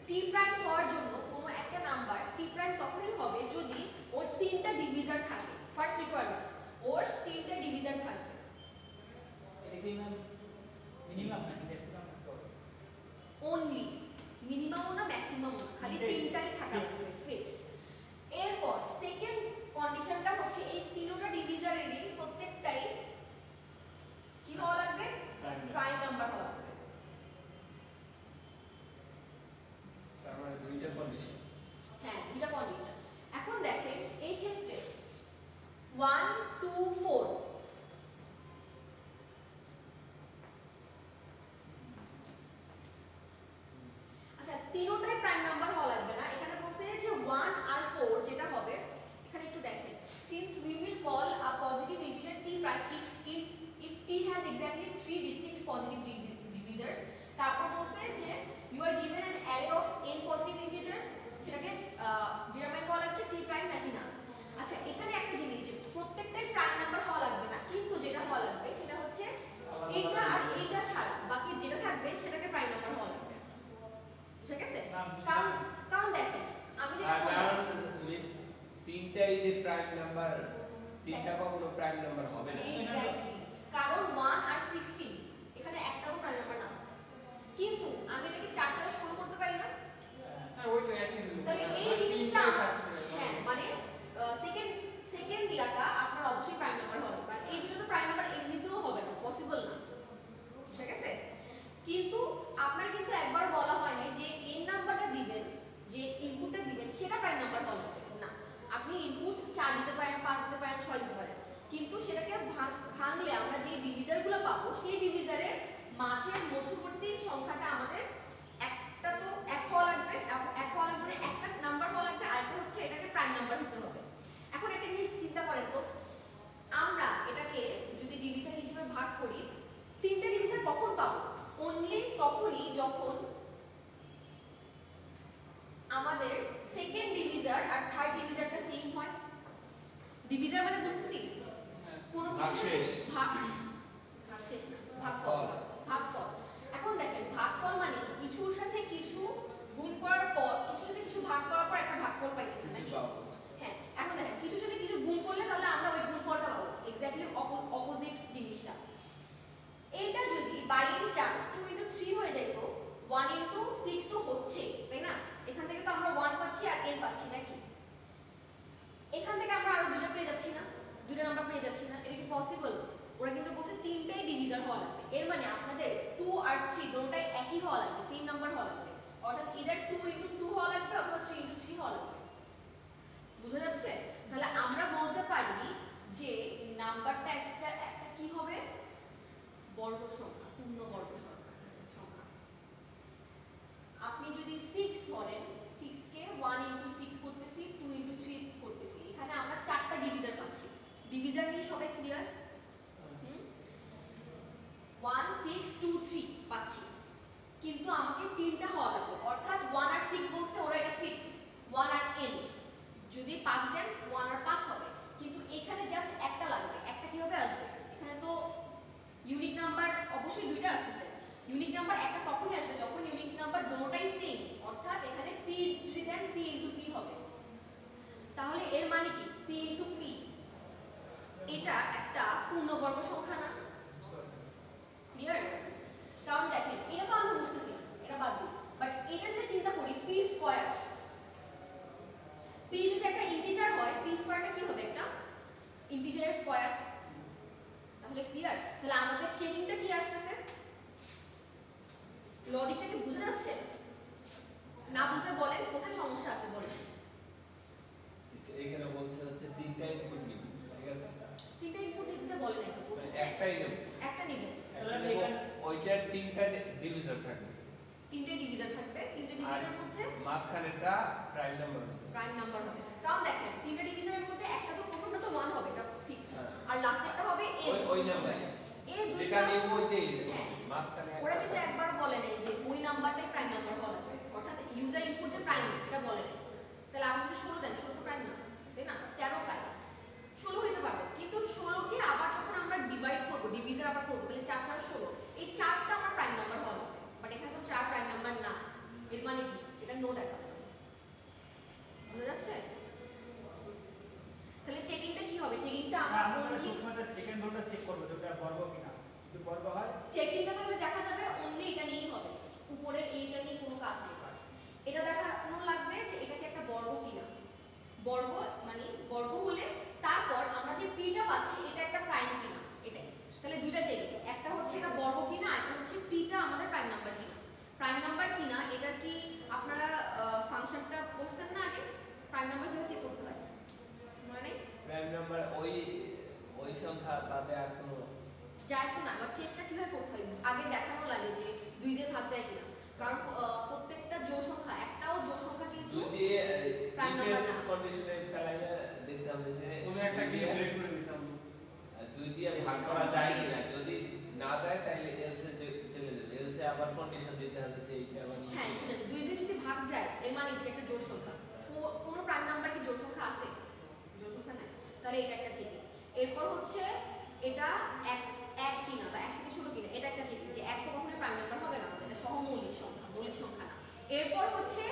টি prime হওয়ার জন্য কোনো একটা নাম্বার টি প্রাইম তখনই হবে যদি ওর তিনটা ডিভিজার থাকে। ফার্স্ট রিকোয়ারমেন্ট, ওর তিনটা ডিভিজার থাকবে। এটা কি মিনিমাম নাকি ম্যাক্সিমাম থাকতে হবে? অনলি মিনিমামও না ম্যাক্সিমামও না, খালি তিনটাই থাকা ফিক্সড। এরপর সেকেন্ড কন্ডিশনটা হচ্ছে এই তিনটা ডিভিজারেরই প্রত্যেকটাই কি হওয়া লাগবে? প্রাইম নাম্বার হওয়া লাগবে। তার মানে দুইটা কন্ডিশন। হ্যাঁ, দুইটা কন্ডিশন। এখন দেখেন এই ক্ষেত্রে 1 2 4 আচ্ছা, তিনটাই প্রাইম নাম্বার হওয়া লাগবে না। এখানে বলছে যে 1 আর 4 যেটা হবে, এখানে একটু দেখেন, since we will call a positive integer t prime if t has exactly 3 distinct positive divisors, তারপর বলছে যে you are given an array of n positive integers, সেটাকে ডিটারমাইন করা লাগবে t প্রাইম নাকি না। আচ্ছা, এখানে একটা জিনিস, যে প্রত্যেকটাই প্রাইম নাম্বার হওয়া লাগবে না, কিন্তু যেটা হওয়া লাগবে সেটা হচ্ছে এইটা আর এইটা ছাড়া বাকি যেটা থাকবে সেটাকে প্রাইম নাম্বার হওয়া লাগবে। ঠিক আছে? কারণ দেখেন আমি যেটা বললাম মিস তিনটাই যে প্রাইম নাম্বার, তিনটা কখনো প্রাইম নাম্বার হবে না। এক্স্যাক্টলি, কারণ 1 আর 16 এখানে একটাও প্রাইম নাম্বার না, কিন্তু আমি এটাকে 4 দ্বারা শুরু করতে পারি না। হ্যাঁ, ওই তো একই রকম। তাহলে এই জিনিসটা হ্যাঁ, মানে সেকেন্ড ইয়াটা আপনার অবশ্যই প্রাইম নাম্বার হবে, কারণ এই দুটো তো প্রাইম নাম্বার এমনিতেও হবে না, পসিবল না। ঠিক আছে? কিন্তু আপনার কিন্তু একবার বলা হয়নি যে n নাম্বারটা দিবেন, যে ইনপুটটা দিবেন সেটা প্রাইম নাম্বার হবে না। আপনি ইনপুট 4 দিতে পারেন, 5 দিতে পারেন, 6 দিতে পারেন, কিন্তু সেটাকে ভাঙলে আমরা যে ডিভিজারগুলো পাবো সেই ডিভিজারের মাঝের মধ্যবর্তী সংখ্যাটা আমাদের একটা তো এক হওয়া লাগবে, মানে একটা নাম্বার হওয়া লাগবে, আর একটা হচ্ছে এটাকে প্রাইম নাম্বার হতে হবে। এখন একটা জিনিস চিন্তা করেন তো, আমরা এটাকে যদি ডিভিজার হিসেবে ভাগ করি, তিনটা ডিভিজার কখন পাবো? অনলি তখনই যখন আমাদের সেকেন্ড ডিভিজার আর থার্ড ডিভিজারটা সেম হয়। ডিভিজার মানে বুঝতেছি কোনো ভাগশেষ, ভাগশেষ না, ভাগফল। এখন দেখেন ভাগফল মানে কি? কিছুর সাথে কিছু গুণ করার পর, কিছুর সাথে কিছু ভাগ করার পর একটা ভাগফল পাইতেছি নাকি? হ্যাঁ, এখন দেখেন কিছুর সাথে কিছু গুণ করলে তাহলে আমরা ওই গুণফলটা পাবো, এক্স্যাক্টলি অপোজিট জিনিসটা। এইটা যদি বাই এনি চান্স 2 * 3 হয়ে যায় তো 1 * 6 তো হচ্ছে, তাই না? এখান থেকে তো আমরা 1 পাচ্ছি আর n পাচ্ছি নাকি? এখান থেকে আমরা আরো দুটো পেয়ে যাচ্ছি না, দুটো নাম্বার পেয়ে যাচ্ছি না। এটা কি পসিবল? ওরা কিন্তু বলছে তিনটাই ডিভিজার হওয়া লাগবে। এর মানে আপনাদের 2 আর 3 দুটোটাই একই হওয়া লাগবে, সেম নাম্বার হওয়া লাগবে, অর্থাৎ ইদার 2 * 2 হওয়া লাগবে অথবা 3 * 3 হওয়া লাগবে। বুঝা যাচ্ছে? তাহলে আমরা বলতে পারি যে নাম্বারটা একটা কি হবে? বর্গ সংখ্যা, পূর্ণবর্গ সংখ্যা। আপনি যদি 6 ধরেন, 6 কে 1 * 6 করতেছি, 2 * 3 করতেছি, এখানে আমরা চারটা ডিভিজার পাচ্ছি। ডিভিজার নিয়ে সবাই ক্লিয়ার? 1 6 2 3 পাচ্ছি, কিন্তু আমাকে তিনটা হওয়া লাগবে, অর্থাৎ 1 আর 6 বলছে ওরা এটা ফিক্সড, 1 আর n। যদি 5 দেন 1 আর 5 হবে, কিন্তু এখানে জাস্ট একটা লাগবে। একটা কিভাবে আসবে? এখানে তো ইউনিক নাম্বার অবশ্যই দুইটা আসতেছে। ইউনিক নাম্বার একটা তখনই আসবে যখন ইউনিক নাম্বার দুটোটাই সেম, অর্থাৎ এখানে p যদি দেন p * p হবে। তাহলে এর মানে কি? p * p এটা একটা পূর্ণবর্গ সংখ্যা না? ক্লিয়ার? কারণ দেখেন এটা তো আমরা বুঝতেছি, এটা বাদ দিই, বাট এটা যদি চিন্তা করি p স্কয়ার, p যদি একটা ইন্টিজার হয়, p স্কয়ারটা কি হবে? একটা ইন্টিজারের স্কয়ার। তাহলে ক্লিয়ার? তাহলে আমাদের চেকিংটা কি আসতেছে? লজিকটা কি বুঝা যাচ্ছে? না বুঝলে বলেন, কোথায় সমস্যা আছে বলেন। এখানে বলছে হচ্ছে তিনটা ইনপুট নিব, ঠিক আছে? তিনটা ইনপুট নিতে বলে নাকি? বলছে একটাই নেব, একটা নেবেন, ওইটার তিনটা ডিভিজার থাকবে, তিনটে ডিভিজার থাকবে, তিনটে ডিভিজারের মধ্যে মাঝখানেরটা প্রাইম নাম্বার হবে, প্রাইম নাম্বার হবে। কারণ দেখেন তিনটে ডিভিজারের মধ্যে একটা তো প্রথমটা তো 1 হবে, এটা ফিক্সড, আর লাস্টেরটা হবে n। ওই নাম্বার এই যেটা নেব ওইটাই হ্যাঁ, মাঝখানে ওরা কিন্তু একবার বলে নাই যে ওই নাম্বারটাই প্রাইম নাম্বার হবে, অর্থাৎ ইউজার ইনপুট যে প্রাইম এটা বলে নাই। তাহলে আপনি যদি 16 দেন, 16 তো প্রাইম না, তাই না? 13 প্রাইম, 16 হইতে পারবে, কিন্তু 16 কে আবার যখন আমরা ডিভাইড করব, ডিভিজার আবার করব, তাহলে 4 4 16, এই 4টা আমার প্রাইম নাম্বার হবে, বাট এখানে তো 4 প্রাইম নাম্বার না। এর মানে কি? এটা নো যাচ্ছে? তাহলে চেকিংটা কি হবে? চেকিংটা আমরা আমরা সবসময় সেকেন্ড রোটা চেক করবো যে ওটা বর্গ কিনা, যদি বর্গ হয় চেকিংটা তাহলে দেখা যাবে অনলি এটা নিয়েই হবে, উপরের এইটা নিয়ে কোনো কাজ নেই। এটা দেখানো লাগবে যে এটা কি একটা বর্গ কিনা, বর্গ মানে বর্গ হলে তারপর আমরা যে পিটা পাচ্ছি এটা একটা প্রাইম কিনা, এটাই। তাহলে দুইটা চেকিং, একটা হচ্ছে এটা বর্গ কিনা, একটা হচ্ছে পিটা আমাদের প্রাইম নাম্বার কিনা। প্রাইম নাম্বার কিনা এটা কি আপনারা ফাংশনটা পড়ছেন না আগে? প্রাইম নাম্বার কিভাবে চেক করতে হয় মানে প্রাইম নাম্বার ওই সংখ্যা বাদে আর কোনো যার তো না, আবার চেকটা কিভাবে করতে হয় আগে দেখানো লাগে যে 2 দিয়ে ভাগ যায় কিনা, কারণ প্রত্যেকটা জোড় সংখ্যা, একটাও জোড় সংখ্যা কিন্তু 2 দিয়ে প্রাইম নাম্বার ডিফারেন্স না। কন্ডিশনে ফেলাইয়া দেখতে হবে যে কোনো একটা কি ব্রেক করে দিতে হবে। 2 দিয়ে ভাগ করা যায় কিনা, যদি না যায় তাহলে এলসে চলে যাবে, এলসে আবার কন্ডিশন দিতে হবে যে এইটা আবার হ্যাঁ শুনেন, 2 দিয়ে যদি ভাগ যায় এর মানে কি একটা জোড় সংখ্যা, কোনো প্রাইম নাম্বার কি জোড় সংখ্যা আছে? জোড় সংখ্যা নাই, তাহলে এটা একটা চেকিং। এরপর হচ্ছে এটা এক কিনা বা এক থেকে ছোট কিনা, এটা একটা চেকিং যে এক তো কখনোই প্রাইম নাম্বার হবে না, এটা সহমৌলিক সংখ্যা, মৌলিক সংখ্যা না। এরপর হচ্ছে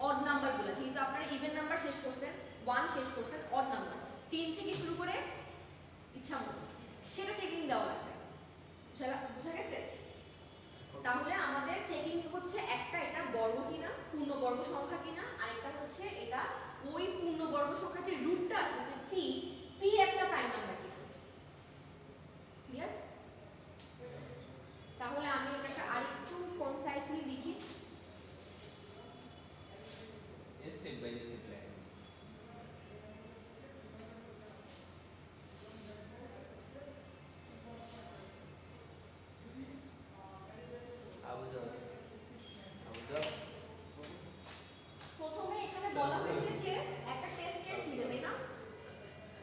অড নাম্বারগুলো, যেহেতু আপনারা ইভেন নাম্বার শেষ করছেন, 1 শেষ করছেন, অড নাম্বার 3 থেকে শুরু করে ইচ্ছা মতো সেটা চেকিং দেওয়া লাগবে। বুঝা গেছে? তাহলে আমাদের চেকিং হচ্ছে একটা এটা বর্গ কিনা, পূর্ণবর্গ সংখ্যা কিনা, আরেকটা হচ্ছে এটা ওই পূর্ণবর্গ সংখ্যার যে রুটটা আসছে পি একটা প্রাইম নাম্বার কিনা। ক্লিয়ার? তাহলে আমি এটাকে আরেকটু কনসাইজলি লিখি। স্টেপ বাই স্টেপ লেখা। প্রথমে এখানে বলা হয়েছে যে একটা টেস্ট কেস নিতে, তাই না?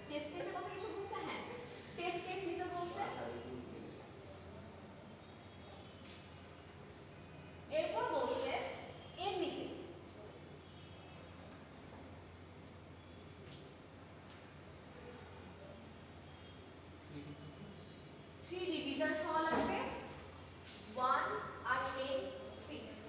টেস্ট কেসের কথা কিছু বলছে? হ্যাঁ, টেস্ট কেস নিতে বলছে। এরপর বলছে এর নিতে। থ্রি ডিভিজার্স হওয়া লাগবে, 1 আর n ফিক্সড।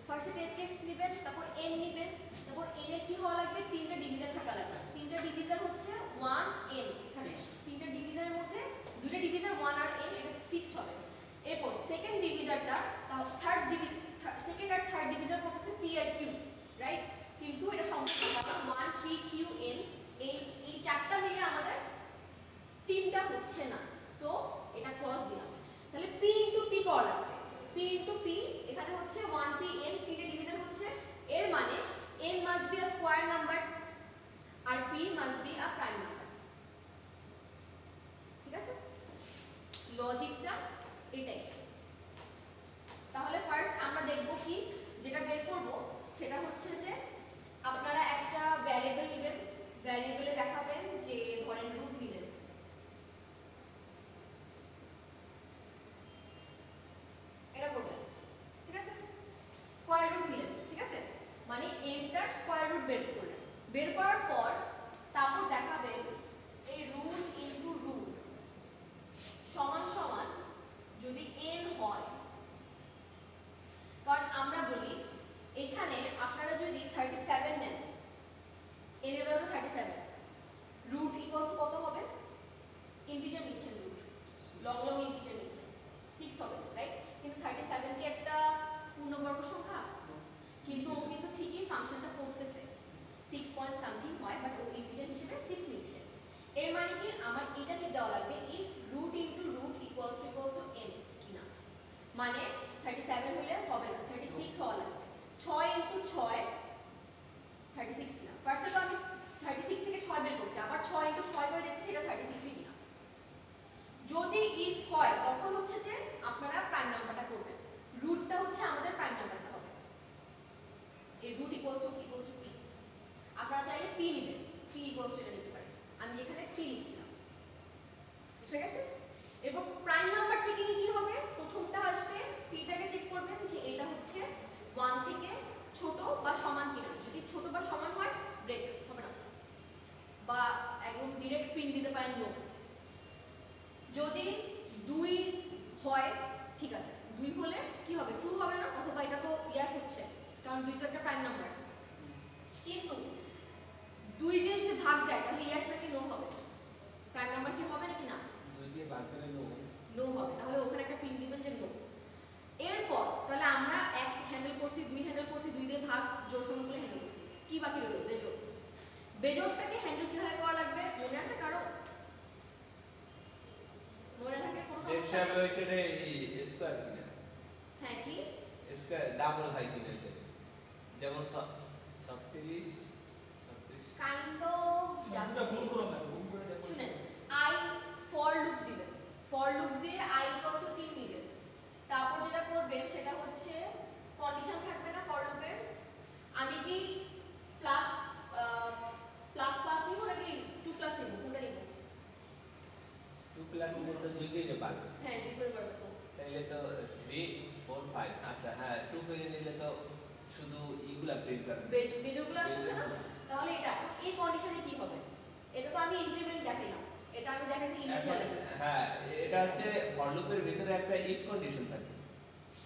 ফার্স্টে টেস্ট কেস নেবেন, তারপর n নেবেন, তারপর n এর কি হওয়া লাগবে? 3টা ডিভিজার থাকা লাগবে। 3টা ডিভিজার হচ্ছে 1 n, এখানে 3টা ডিভিজারের মধ্যে 2টা ডিভিজার 1 আর n, এটা ফিক্সড হবে। এরপর সেকেন্ড ডিভিজারটা, সেকেন্ড আর থার্ড ডিভিজার করতেছে p আর q, রাইট? কিন্তু এটা সম্পূর্ণ 1 p q n, এই চারটা মিলে আমাদের 3টা হচ্ছে না, সো এটা ক্রস দিলাম। তাহলে p ইনটু p করা লাগবে। p ইনটু p এখানে হচ্ছে 1p n, 3টে ডিভিশন হচ্ছে, এর মানে n must be a square number আর p must be a prime number. ঠিক আছে? লজিকটা এটাই। তাহলে ফার্স্ট আমরা দেখব কি যেটা বের করব সেটা হচ্ছে যে আপনারা একটা ভ্যারিয়েবল নেবেন, ভ্যারিয়েবলে দেখাবেন যে ধরেন রুট নিলেন, এটা করবেন, ঠিক আছে? স্কয়ার রুট নিলেন, ঠিক আছে? মানে এটার স্কয়ার রুট বের করলেন, বের করার পর তারপর দেখাবেন এই রুট ইনটু রুট সমান সমান যদি n হয়, কারণ আমরা বলি এখানে আপনারা যদি 37 নেন, n এর ভ্যালু 37, রুট ইকুয়ালস কত হবে? ইন্টিজার নিচ্ছেন রুট, পয়েন্ট সামথিং হয়, বাট ও ইন্টিজার হিসেবে 6 নিচ্ছে। এর মানে কি আমার এটা চেক দেওয়া লাগবে if root into root equals to n কিনা, মানে 37 হলে হবে না, 36 হওয়া লাগবে। 6 ইনটু 6 36 কিনা। ফার্স্টে তো আমি 36 থেকে 6 বের করছি, আবার 6 ইনটু 6 করে দেখতেছি এটা 36 কিনা। যদি ইফ হয় তখন হচ্ছে যে আপনারা প্রাইম নাম্বারটা করবেন, রুটটা হচ্ছে আমাদের প্রাইম নাম্বারটা হবে। এই রুট ইকুয়ালস টু p, আপনারা চাইলে p নেবেন, p ইকুয়ালস টু এটা নিতে পারেন, আমি এখানে p লিখছিলাম, ঠিক আছে। এরপর প্রাইম নাম্বার চেকিং এ কি হবে, প্রথমটা আসবে pটাকে চেক করবেন যে এটা হচ্ছে 1 থেকে ছোট বা সমান কিনা, যদি ছোট বা সমান হয় ব্রেক হবে না, বা একদম ডাইরেক্ট প্রিন্ট দিতে পারেন নো। যদি 2 হয় ঠিক আছে, 2 হলে কি হবে, ট্রু হবে না, অথবা এটা তো ইয়েস হচ্ছে কারণ 2 তো একটা প্রাইম নাম্বার। কিন্তু 2 দিয়ে যদি ভাগ যায় তাহলে ইয়েস নাকি নো হবে, প্রাইম নাম্বার কি হবে নাকি না, 2 দিয়ে ভাগ করে নো হবে, তাহলে ওখানে একটা প্রিন্ট দিবেন যে নো। এরপর তাহলে আমরা 1 হ্যান্ডেল করছি, 2 হ্যান্ডেল করছি, 2 দিয়ে ভাগ জোড় সংখ্যাগুলো হ্যান্ডেল করছি, কি বাকি রইল, বেজোড়। বেজোড়টাকে হ্যান্ডেল কিভাবে করা লাগবে মনে আছে কারো, মনে থাকে কোনো সমস্যা নেই? ওইটারে স্কয়ার কিনা, হ্যাঁ কি স্কয়ার ডাবল হয় কিনা, এটা যেমন 36 কাইন্ড অফ আমরা ভুল করো না, ভুল করে দেখো। শুনেন, আই ফর লুপ দিবেন, ফর লুপ দিয়ে আই ইকুয়ালস টু 3 নেবেন, তারপর যেটা করবেন সেটা হচ্ছে কন্ডিশন থাকবে না ফর লুপের, আমি কি প্লাস প্লাস নিব নাকি 2 প্লাস নিব, কোনটা নিব? 2 প্লাস নিলে তো 2 করে পারবে, হ্যাঁ 2 করে পারবে তো, তাইলে তো 3 4 5, আচ্ছা হ্যাঁ 2 করে নিলে তো শুধু ইগুলা প্রিন্ট করবে, বেজোড়গুলো আসছে না, তাহলে এটা এই কন্ডিশনে কি হবে, এটা তো আমি ইনক্রিমেন্ট দেখাইলাম, এটা আমি দেখাইছি ইনিশিয়ালাইজ। হ্যাঁ এটা হচ্ছে ফর লুপের ভিতরে একটা ইফ কন্ডিশন থাকে।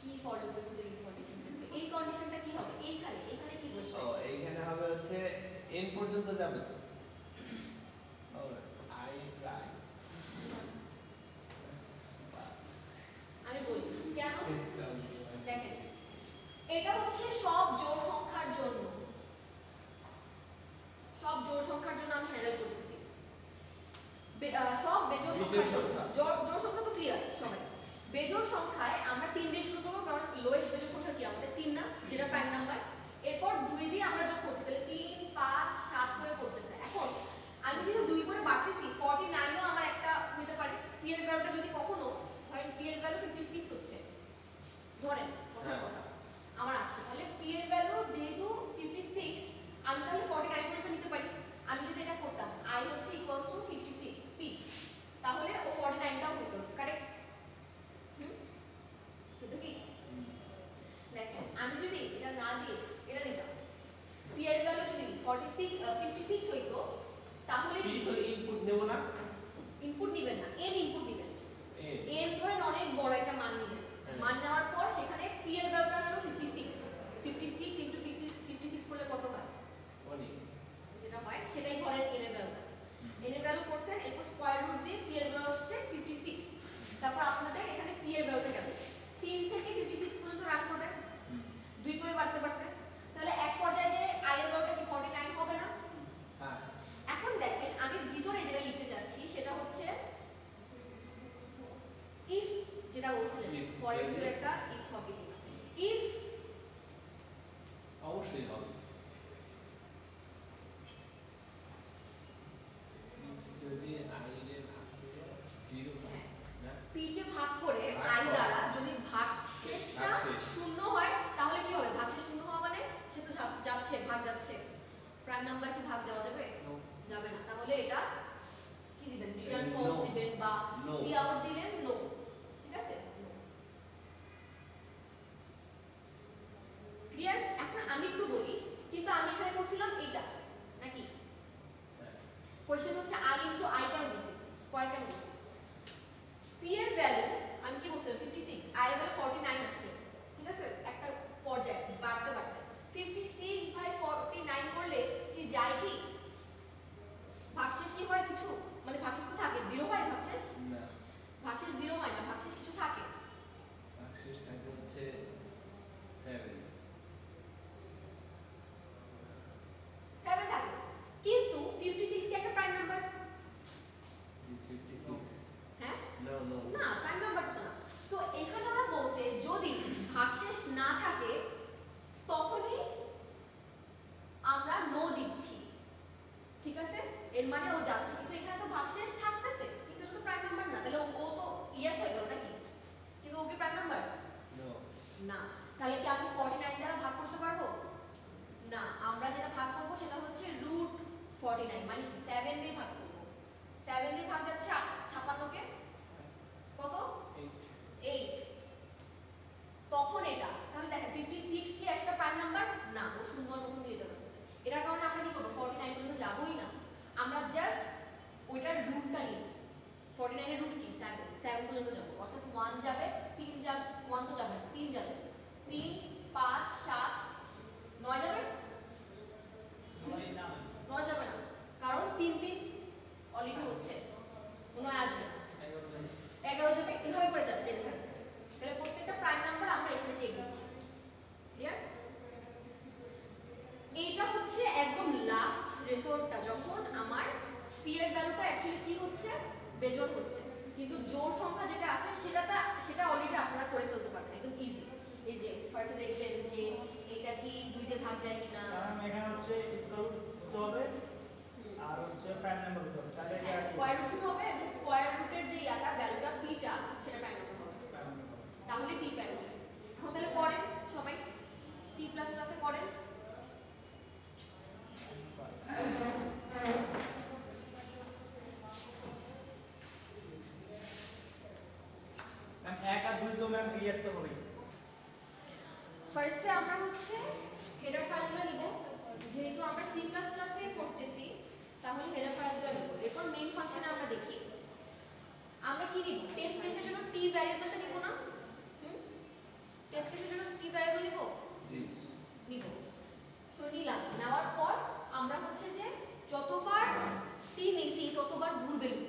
কি ফর লুপের ভিতরে এই কন্ডিশন থাকবে, এই কন্ডিশনটা কি হবে, এখানে কি বসবে, ও এইখানে হবে হচ্ছে n পর্যন্ত যাবে তো, আই ট্রাই, আমি বলি কেন, দেখেন এটা হচ্ছে সব জোড় সংখ্যার জন্য, সব জোড় সংখ্যার জন্য আমি হ্যান্ডেল করতেছি, সব বেজোড় সংখ্যার জন্য, জোড় সংখ্যা তো ক্লিয়ার সবাই, বেজোড় সংখ্যায় আমরা 3 দিয়ে শুরু করব কারণ লোয়েস্ট বেজোড় সংখ্যা কি আমাদের 3 না, যেটা প্রাইম নাম্বার। এরপর 2 দিয়ে আমরা যোগ করতেছি, তাহলে 3 5 7 করে করতেছে। এখন আমি যেহেতু 2 করে বাড়তেছি 49 ও আমার একটা হতে পারে, p এর ভ্যালুটা যদি কখনো ধরেন p এর ভ্যালু 56 হচ্ছে, ধরেন কথার কথা আমার আসছে, তাহলে p এর ভ্যালু যেহেতু 56 আমি তাহলে 49 পর্যন্ত নিতে পারি। আমি যদি এটা করতাম i হচ্ছে ইকুয়ালস টু 56 p, তাহলে ও 49টাও হতো, কারেক্ট? হতো কি, দেখেন আমি যদি এটা না দিয়ে এটা দিতাম, p এর ভ্যালু যদি 56 হইতো তাহলে p তো ইনপুট নেব না, ইনপুট দিবেন না, n ইনপুট দিবেন, এ n ধরেন অনেক বড় একটা মান নিবেন, মান নেওয়ার পর সেখানে p এর ভ্যালুটা আসলো 56, 56 ইনটু 56 করলে কত হয়, অনেক যেটা হয় সেটাই ধরেন n এর ভ্যালুটা, n এর ভ্যালু করছেন, এরপর স্কয়ার রুট দিয়ে p এর ভ্যালু আসছে 56, তারপর আপনাদের এখানে p এর ভ্যালুটা যাবে 3 থেকে 56 পর্যন্ত রান করবেন 2 করে বাড়তে বাড়তে, তাহলে এক পর্যায়ে যে i এর ভ্যালুটা কি 49 হবে না? হ্যাঁ এখন দেখেন আমি ভিতরে যেটা লিখতে যাচ্ছি সেটা হচ্ছে ইফ, যেটা বলছিলেন If, ফরের যদি- ভিতরে একটা ইফ হবে কিনা, ইফ অবশ্যই হবে, যদি i এর ভাগ করে 0 হয় না, p কে ভাগ করে ভাগ i করা। দ্বারা যদি ভাগশেষটা ভাগশেষ। শূন্য হয় তাহলে কি হবে, ভাগশেষ শূন্য হওয়া মানে সে তো যাচ্ছে, ভাগ যাচ্ছে, প্রাইম নাম্বার কি ভাগ যাওয়া যাবে, যাবে না, তাহলে এটা কি দিবেন, রিটার্ন No. ফলস দিবেন বা No. সি আউট দিলেন নো, ঠিক আছে, ক্লিয়ার? এখন আমি একটু বলি, কিন্তু আমি এখানে করছিলাম এটা নাকি, কোশ্চেন হচ্ছে i ইনটু i কেন দিছি, স্কয়ার কেন দিছি, p এর ভ্যালু আমি কি বলছিলাম 56, i এর ভ্যালু 49 আসছে, ঠিক আছে, একটা পর্যায়ে বাড়তে বাড়তে 56 ভাই 49 করলে কি যায় কি, ভাগশেষ কি হয় কিছু, মানে ভাগশেষ তো থাকে, 0 হয় ভাগশেষ, না ভাগশেষ 0 হয় না, ভাগশেষ কিছু থাকে, ভাগশেষ থাকে হচ্ছে 7 7 থাকে, এর মানে ও যাচ্ছে, কিন্তু এখানে তো ভাগশেষ থাকতেছে, কিন্তু এটা তো প্রাইম নাম্বার না, তাহলে ও তো ইয়েস হয়ে গেল নাকি? কিন্তু ও কি প্রাইম নাম্বার? না। তাহলে কি আমি 49 দ্বারা ভাগ করতে পারবো? না। আমরা যেটা ভাগ করবো সেটা হচ্ছে √49, মানে কি 7 দিয়ে ভাগ করবো। 7 দিয়ে ভাগ যাচ্ছে 56 কে কত? 8। তখন এটা তাহলে দেখেন 56 কি একটা প্রাইম নাম্বার না, ও শূন্যর মতো মিলতে পারতেছে। এটার কারণে আমরা কি করবো? 49 পর্যন্ত যাবোই না, আমরা জাস্ট ওইটার রুটটা নিব। 49 এর রুট কি? 7 পর্যন্ত যাব, অর্থাৎ 1 যাবে, 3 যাবে, 1 তো যাবে না, 3 যাবে, 3 5 7 9 যাবে, 9 যাবে না, কারণ 3 3 অলরেডি হচ্ছে, 9 আসবে না, 11 যাবে, এভাবে করে যাবে, যেতে থাকবে। তাহলে প্রত্যেকটা প্রাইম নাম্বার আমরা এখানে চেক দিচ্ছি। ক্লিয়ার? এইটা হচ্ছে একদম লাস্ট রেসোর্টটা, যখন আমার পি এর ভ্যালুটা অ্যাকচুয়ালি কি হচ্ছে? বেজোড় হচ্ছে, কিন্তু জোড় সংখ্যা যেটা আছে সেটা অলরেডি আপনারা করে ফেলতে পারবেন, একদম ইজি। এই যে ফার্স্টে দেখবেন যে এটা কি 2 দিয়ে ভাগ যায় কিনা, কারণ এখানে হচ্ছে স্কয়ার রুট হতে হবে আর হচ্ছে প্রাইম নাম্বার হতে হবে, তাহলে এটা স্কয়ার রুট হবে এবং স্কয়ার রুটের যে ইয়াটা ভ্যালুটা পিটা সেটা প্রাইম নাম্বার হবে, তাহলে পি প্রাইম হবে। এখন তাহলে করেন সবাই, সি প্লাস প্লাসে করেন। ম্যাম 1 আর 2 তো ম্যাম ইয়েস তো হবে। ফার্স্টে আমরা হচ্ছে হেডার ফাইলগুলো নিব, যেহেতু আমরা সি প্লাস প্লাসে করতেছি তাহলে হেডার ফাইলগুলো নিব। এরপর মেইন ফাংশনে আমরা দেখি আমরা কি নিব। টেস্ট কেসের জন্য টি ভ্যারিয়েবলটা নিব না? টেস্ট কেসের জন্য টি ভ্যারিয়েবল নিব, জি নিব। সো নিলাম, নেওয়ার পর আমরা হচ্ছে যে যতবার টি নিছি ততবার ঘুরবে লুপ,